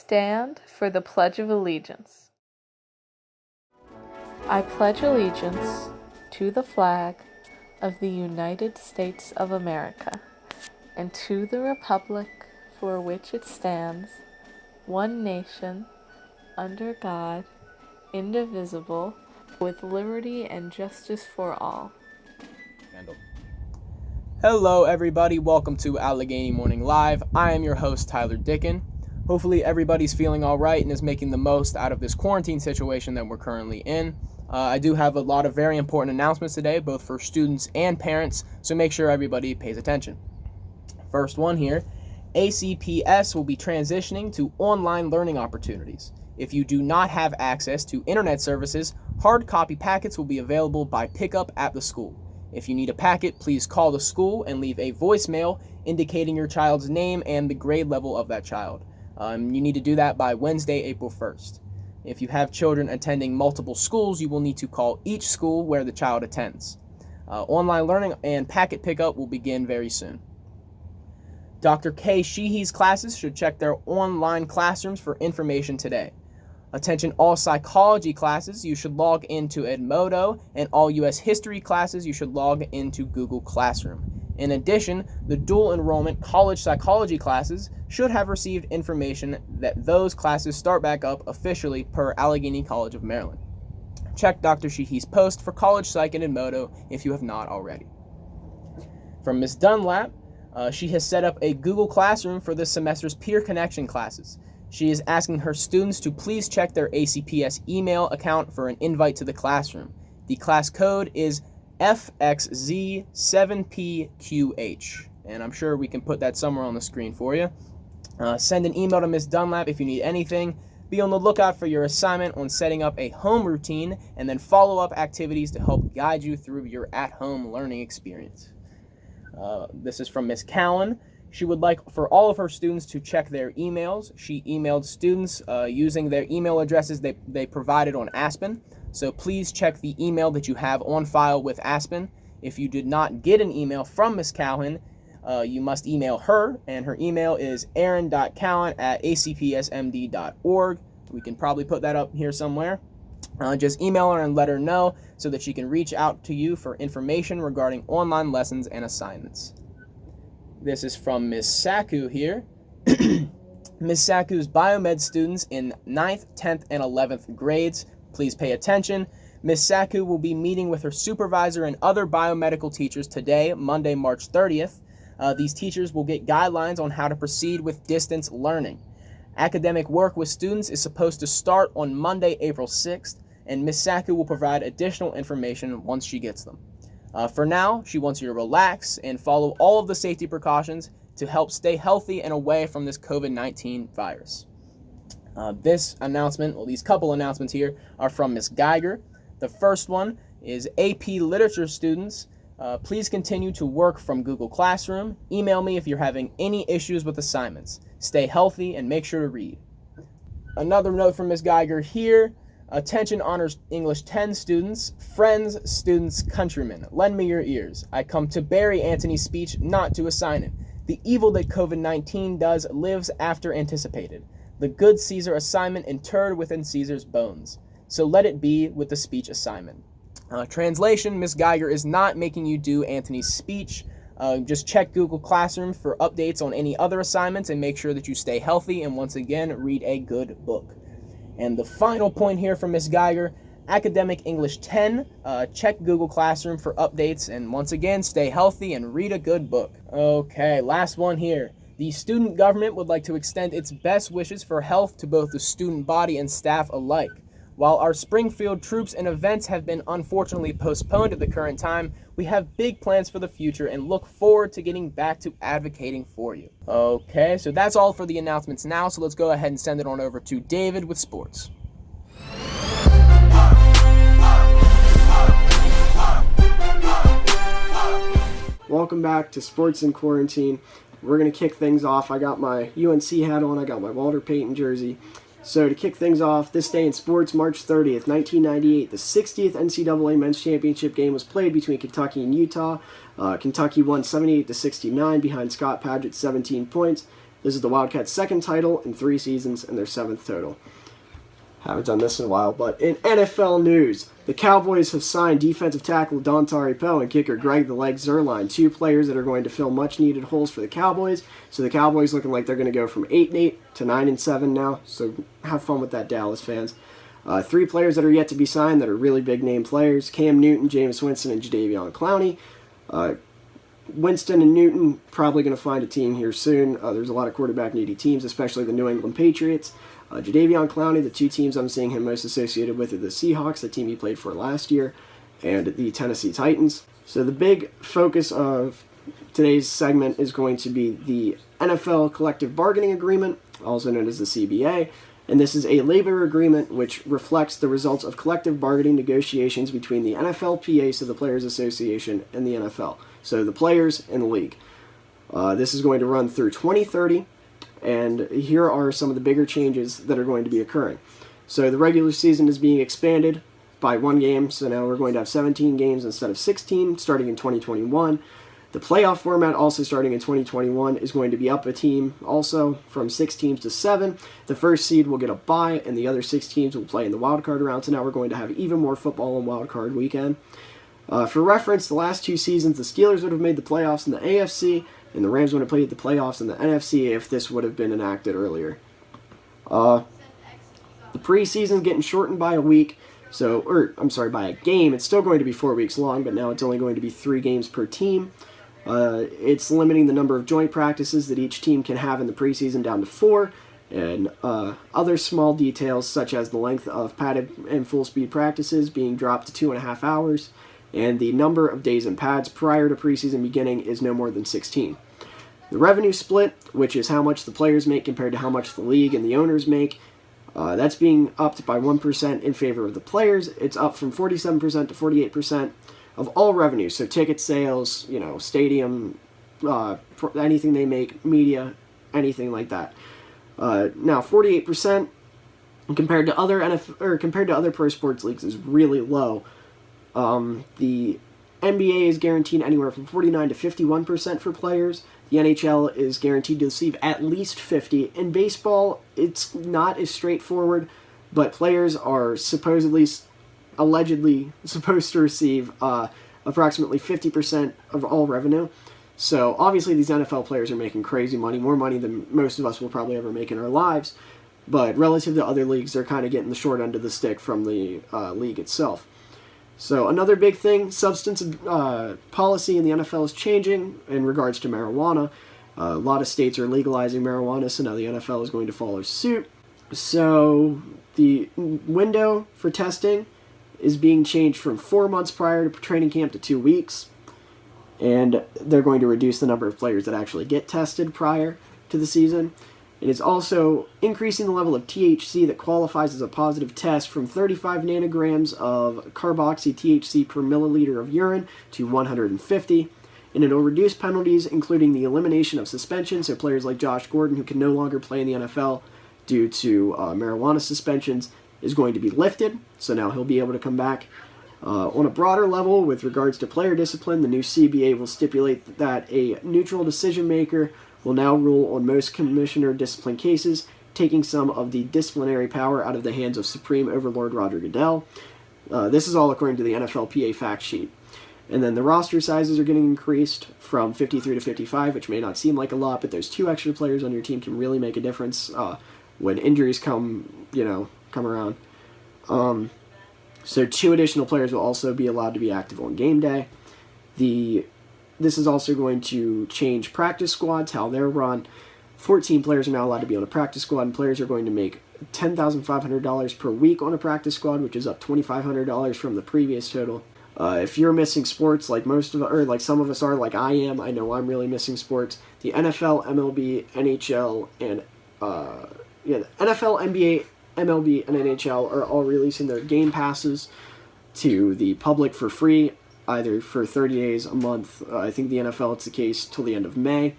stand for the Pledge of Allegiance. I pledge allegiance to the flag of the United States of America and to the republic for which it stands, one nation, under God, indivisible, with liberty and justice for all. Hello everybody, welcome to Allegheny Morning Live. I am your host, Tyler Dickin. Hopefully everybody's feeling alright and is making the most out of this quarantine situation that we're currently in. I do have a lot of very important announcements today, both for students and parents, so make sure everybody pays attention. First one here, ACPS will be transitioning to online learning opportunities. If you do not have access to internet services, hard copy packets will be available by pickup at the school. If you need a packet, please call the school and leave a voicemail indicating your child's name and the grade level of that child. You need to do that by Wednesday, April 1st. If you have children attending multiple schools, you will need to call each school where the child attends. Online learning and packet pickup will begin very soon. Dr. K. Sheehy's classes should check their online classrooms for information today. Attention all psychology classes, you should log into Edmodo, and all U.S. history classes, you should log into Google Classroom. In addition, the dual enrollment college psychology classes should have received information that those classes start back up officially per Allegheny College of Maryland. Check Dr. Sheehy's post for college psych in Edmodo if you have not already. From Ms. Dunlap, she has set up a Google Classroom for this semester's peer connection classes. She is asking her students to please check their ACPS email account for an invite to the classroom. The class code is FXZ7PQH, and I'm sure we can put that somewhere on the screen for you. Send an email to Ms. Dunlap if you need anything. Be on the lookout for your assignment on setting up a home routine, and then follow-up activities to help guide you through your at-home learning experience. This is from Ms. Cowan. She would like for all of her students to check their emails. She emailed students using their email addresses they provided on Aspen. So please check the email that you have on file with Aspen. If you did not get an email from Ms. Cowan, you must email her, and her email is aaron.cowan@acpsmd.org. We can probably put that up here somewhere. Just email her and let her know so that she can reach out to you for information regarding online lessons and assignments. This is from Ms. Saku here. Ms. Saku's biomed students in 9th, 10th, and 11th grades, please pay attention. Ms. Saku will be meeting with her supervisor and other biomedical teachers today, Monday, March 30th. These teachers will get guidelines on how to proceed with distance learning. Academic work with students is supposed to start on Monday, April 6th, and Ms. Saku will provide additional information once she gets them. For now, she wants you to relax and follow all of the safety precautions to help stay healthy and away from this COVID-19 virus. This announcement, well, these couple announcements here are from Ms. Geiger. The first one is AP Literature students. Please continue to work from Google Classroom. Email me if you're having any issues with assignments. Stay healthy and make sure to read. Another note from Ms. Geiger here. Attention Honors English 10 students, friends, students, countrymen, lend me your ears. I come to bury Antony's speech, not to assign it. The evil that COVID-19 does lives after anticipated. The good Caesar assignment interred within Caesar's bones. So let it be with the speech assignment. Translation, Ms. Geiger is not making you do Antony's speech. Just check Google Classroom for updates on any other assignments and make sure that you stay healthy and once again, read a good book. And the final point here from Ms. Geiger, Academic English 10, check Google Classroom for updates, and once again, stay healthy and read a good book. Okay, last one here. The student government would like to extend its best wishes for health to both the student body and staff alike. While our Springfield troops and events have been unfortunately postponed at the current time, we have big plans for the future and look forward to getting back to advocating for you. Okay, so that's all for the announcements now, so let's go ahead and send it on over to David with sports. Welcome back to Sports in Quarantine. We're going to kick things off. I got my UNC hat on, I got my Walter Payton jersey. So to kick things off, this day in sports, March 30th, 1998, the 60th NCAA Men's Championship game was played between Kentucky and Utah. Kentucky won 78-69 behind Scott Padgett's 17 points. This is the Wildcats' second title in 3 seasons and their 7th total. Haven't done this in a while, but in NFL news, the Cowboys have signed defensive tackle Dontari Poe and kicker Greg the Leg Zuerlein, 2 players that are going to fill much-needed holes for the Cowboys. So the Cowboys looking like they're going to go from 8-8 to 9-7 now. So have fun with that, Dallas fans. 3 players that are yet to be signed that are really big-name players: Cam Newton, Jameis Winston, and Jadeveon Clowney. Winston and Newton probably going to find a team here soon. There's a lot of quarterback-needy teams, especially the New England Patriots. Jadeveon Clowney, the 2 teams I'm seeing him most associated with are the Seahawks, the team he played for last year, and the Tennessee Titans. So the big focus of today's segment is going to be the NFL Collective Bargaining Agreement, also known as the CBA. And this is a labor agreement which reflects the results of collective bargaining negotiations between the NFLPA, so the Players Association, and the NFL, so the players and the league. This is going to run through 2030, and here are some of the bigger changes that are going to be occurring. So the regular season is being expanded by 1 game, so now we're going to have 17 games instead of 16, starting in 2021. The playoff format, also starting in 2021, is going to be up a team also from 6 teams to 7. The first seed will get a bye, and the other 6 teams will play in the wildcard round. So now we're going to have even more football on wildcard weekend. For reference, the last 2 seasons, the Steelers would have made the playoffs in the AFC, and the Rams would have played the playoffs in the NFC if this would have been enacted earlier. The preseason getting shortened by a week. By a game. It's still going to be 4 weeks long, but now it's only going to be 3 games per team. It's limiting the number of joint practices that each team can have in the preseason down to 4, and other small details such as the length of padded and full speed practices being dropped to 2.5 hours, and the number of days in pads prior to preseason beginning is no more than 16. The revenue split, which is how much the players make compared to how much the league and the owners make, that's being upped by 1% in favor of the players. It's up from 47% to 48% of all revenue, so ticket sales, stadium, anything they make, media, anything like that. Now, 48% compared to other pro sports leagues is really low. The NBA is guaranteed anywhere from 49 to 51% for players. The NHL is guaranteed to receive at least 50. In baseball, it's not as straightforward, but players are allegedly supposed to receive approximately 50% of all revenue. So obviously these NFL players are making crazy money, more money than most of us will probably ever make in our lives. But relative to other leagues, they're kind of getting the short end of the stick from the league itself. So another big thing, substance policy in the NFL is changing in regards to marijuana. A lot of states are legalizing marijuana, so now the NFL is going to follow suit. So the window for testing is being changed from 4 months prior to training camp to 2 weeks. And they're going to reduce the number of players that actually get tested prior to the season. It is also increasing the level of THC that qualifies as a positive test from 35 nanograms of carboxy-THC per milliliter of urine to 150. And it will reduce penalties, including the elimination of suspension, so players like Josh Gordon, who can no longer play in the NFL due to marijuana suspensions, is going to be lifted, so now he'll be able to come back. On a broader level, with regards to player discipline, the new CBA will stipulate that a neutral decision maker will now rule on most commissioner discipline cases, taking some of the disciplinary power out of the hands of Supreme Overlord Roger Goodell. This is all according to the NFLPA fact sheet. And then the roster sizes are getting increased from 53 to 55, which may not seem like a lot, but those 2 extra players on your team can really make a difference when injuries come around. So 2 additional players will also be allowed to be active on game day. This is also going to change practice squads, how they're run. 14 players are now allowed to be on a practice squad, and players are going to make $10,500 per week on a practice squad, which is up $2,500 from the previous total. If you're missing sports, like some of us are, like I am, I know I'm really missing sports. The NFL, MLB, NHL, and the NFL, NBA, MLB, and NHL are all releasing their game passes to the public for free, either for 30 days, a month. I think the NFL, it's the case till the end of May.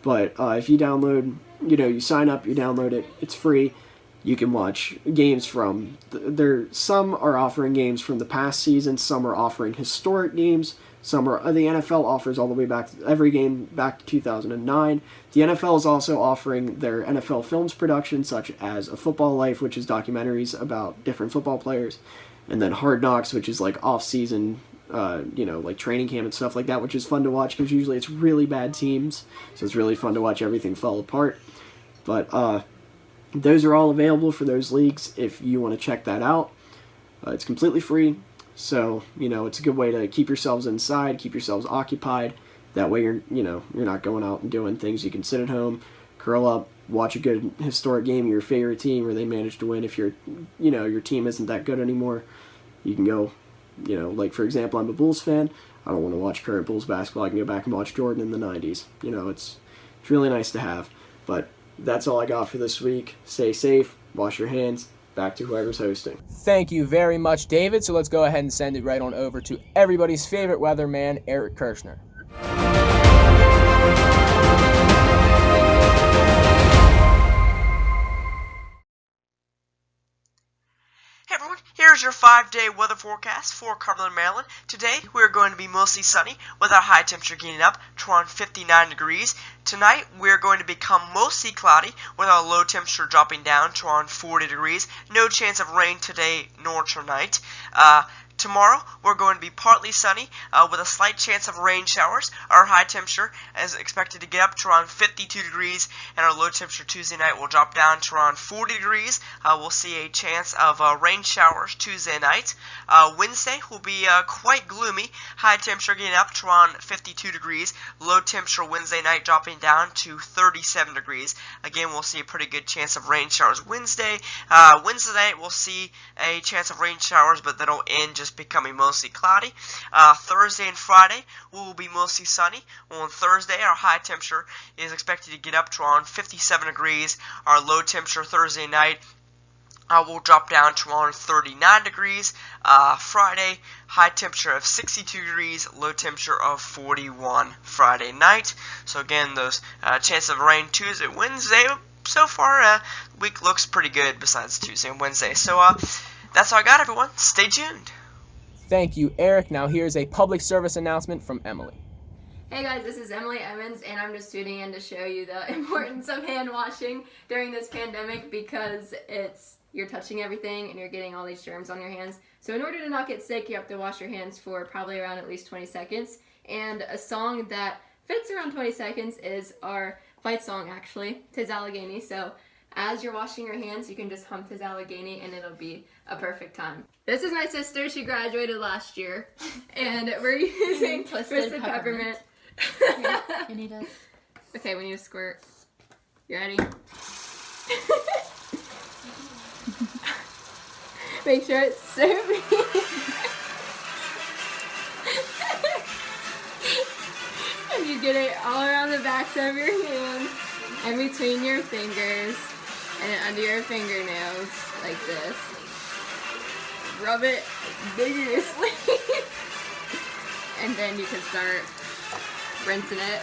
But if you download, you sign up, you download it, it's free. You can watch games from some are offering games from the past season, some are offering historic games, some are the NFL offers all the way back every game back to 2009. The NFL is also offering their NFL Films production, such as A Football Life, which is documentaries about different football players, and then Hard Knocks, which is like off-season, like training camp and stuff like that, which is fun to watch because usually it's really bad teams, so it's really fun to watch everything fall apart. But those are all available for those leagues if you want to check that out. It's completely free, so it's a good way to keep yourselves inside, keep yourselves occupied. That way you're not going out and doing things. You can sit at home, curl up, watch a good historic game of your favorite team where they managed to win. If your team isn't that good anymore, you can go, like for example, I'm a Bulls fan. I don't want to watch current Bulls basketball. I can go back and watch Jordan in the 90s. It's really nice to have. But that's all I got for this week. Stay safe, wash your hands. Back to whoever's hosting. Thank you very much, David. So let's go ahead and send it right on over to everybody's favorite weatherman, Eric Kirshner. Here's your 5-day weather forecast for Cumberland, Maryland. Today, we're going to be mostly sunny with our high temperature getting up to around 59 degrees. Tonight, we're going to become mostly cloudy with our low temperature dropping down to around 40 degrees. No chance of rain today nor tonight. Tomorrow, we're going to be partly sunny with a slight chance of rain showers. Our high temperature is expected to get up to around 52 degrees, and our low temperature Tuesday night will drop down to around 40 degrees. We'll see a chance of rain showers Tuesday night. Wednesday will be quite gloomy. High temperature getting up to around 52 degrees. Low temperature Wednesday night dropping down to 37 degrees. Again, we'll see a pretty good chance of rain showers Wednesday. Wednesday night, we'll see a chance of rain showers, but that'll end just becoming mostly cloudy. Thursday and Friday will be mostly sunny. On Thursday, our high temperature is expected to get up to around 57 degrees. Our low temperature Thursday night will drop down to around 39 degrees. Friday, high temperature of 62 degrees, low temperature of 41 Friday night. So again, those chances of rain Tuesday, Wednesday. So far, the week looks pretty good besides Tuesday and Wednesday. So that's all I got, everyone. Stay tuned. Thank you, Eric. Now here's a public service announcement from Emily. Hey guys, this is Emily Emmons, and I'm just tuning in to show you the importance of hand washing during this pandemic because you're touching everything and you're getting all these germs on your hands. So in order to not get sick, you have to wash your hands for probably around at least 20 seconds. And a song that fits around 20 seconds is our fight song, actually, Tiz Allegheny. So as you're washing your hands, you can just hum Tiz Allegheny and it'll be a perfect time. This is my sister. She graduated last year. And we're using Twisted Peppermint. Okay, you need a... Okay, we need a squirt. You ready? Make sure it's serving. And you get it all around the backs of your hands and between your fingers and under your fingernails like this. Rub it vigorously. And then you can start rinsing it.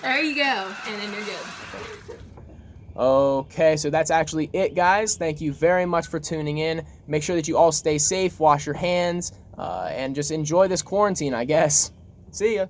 There you go. And then you're good. Okay, so that's actually it, guys. Thank you very much for tuning in. Make sure that you all stay safe, wash your hands, and just enjoy this quarantine, I guess. See ya.